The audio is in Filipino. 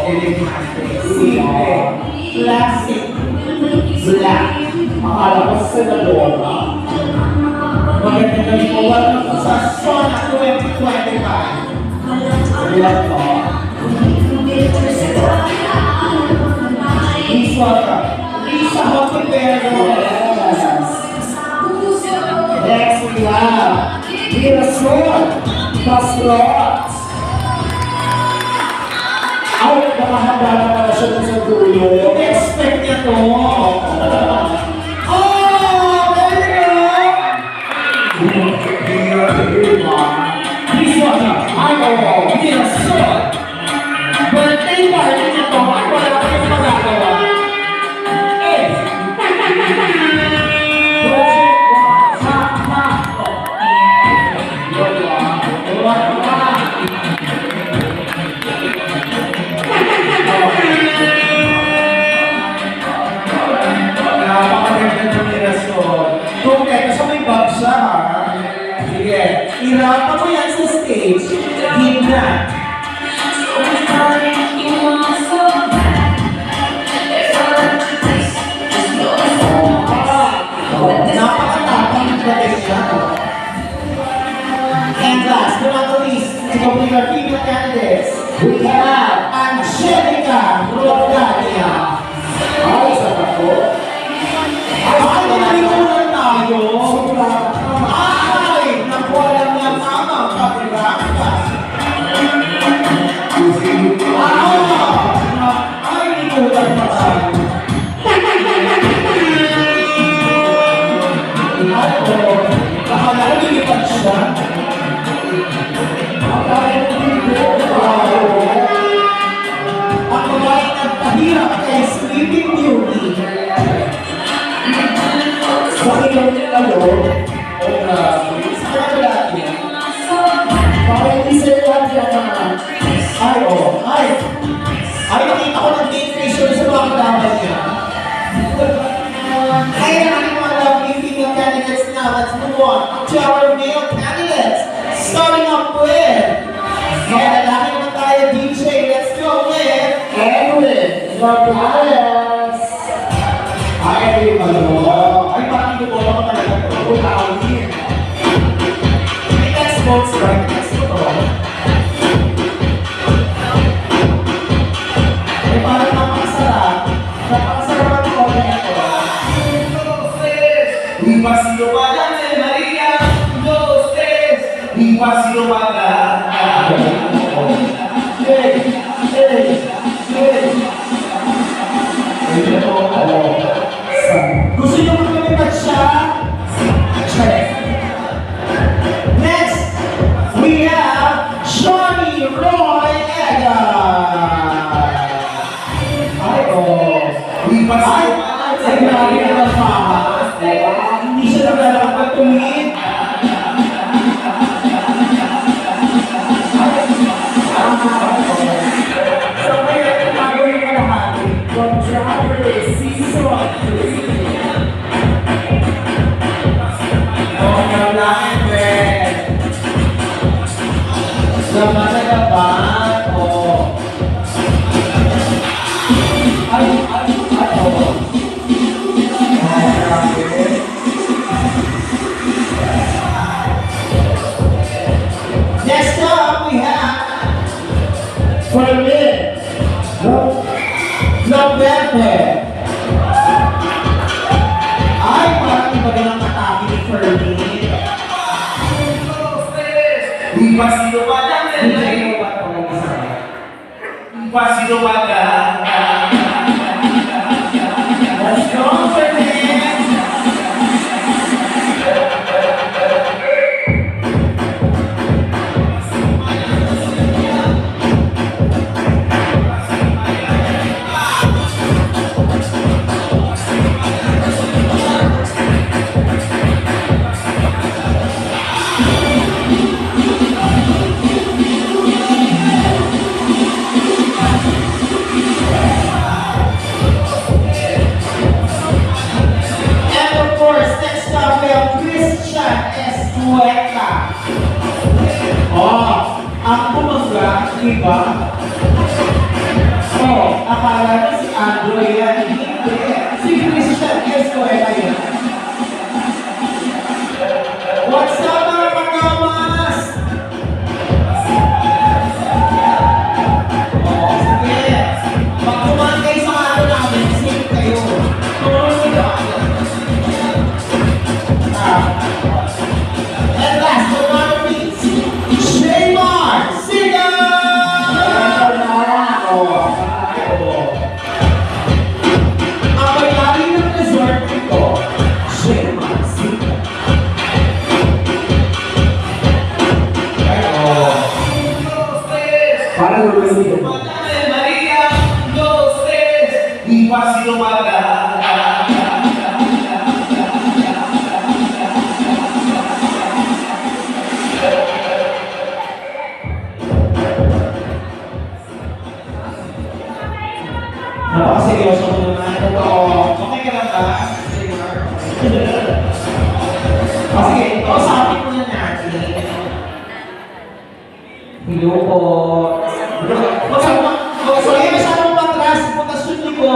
elegante, simple, classic, black. Akala ko sa senadora. Magandang gabi po, welcome sa Sona 2025. Ilan po? Please welcome, Lisa Hockey-Pero. Next we have Mirasol Paslots. Ay, nakahanda na pala siya sa dulo. Expect niya to. Please welcome, Mirasol. Birthday party niya to. Ay, wala ka yung magagawa. Kung eto sa may bag siya, ha? Sige, irapa mo yan sa stage. Gina. Napakatapang yung galing siya. And last but not least, to complete our female candidates, we have Angelica Rodania. Ay, sa ako. Ay, nalikunan tayo. Ay, nakuha lang niya tamang kapiraka. Ay, nikulan pa tayo. Ay, nakala ko nilipan siya. Ang babae nagpahirap kay Sleeping Beauty. Sa ilaw niya lalo, sa kanya niya, baka hindi sa ilaw niya naman. Ay, nakita ko ng date ratio sa mga kadaman niya. Ay, naman mga lovely female candidates now. Let's move on to our male candidates. Starting up with, kaya dami naman tayo DJ. Let's go with Edwin Lopez. Ay, ay, parang hindi ko naman talaga ito. Nakawin. May Xbox, right? Xbox. Ay, parang napakasarap. Napakasarap ang ito na ito. Impasiyo pa lang si Maria. Impasiyo pa lang. Gusto niyo magpapagpag siya? Next, we have Johnny Roy Egan. Ay, grabe naman pa. Hindi siya naglalakad at tumingin. So, kaya gagawin ka lahat. From Johnny Season 3. Next up, we have Fermin Lopete. Ay, parang iba din ang atake ni Fermin. Impasiyo pa lang si Maria. Impasiyo pa lang. Let's go, Fermin. Ang bumangga, diba? akala niyo si Andrew yan. Hindi. Si Christian Escobar yan. What's up mga pagkamas? Oo, sige. Pag kumain kayo sa ano namin, sige kayo. Tulungan nyo ako. And last but not least, Shaymar Singer! Ang may-ari ng resort nito, Shaymar Singer. Parang lulusig. Madame Maria, dos, tres, un pasito para atrás. Napakaseryoso mo naman. Totoo. Okay ka lang ba? O sige, kausapin mo na natin. Hello po. Huwag ka masyadong matras. Punta sunod ko.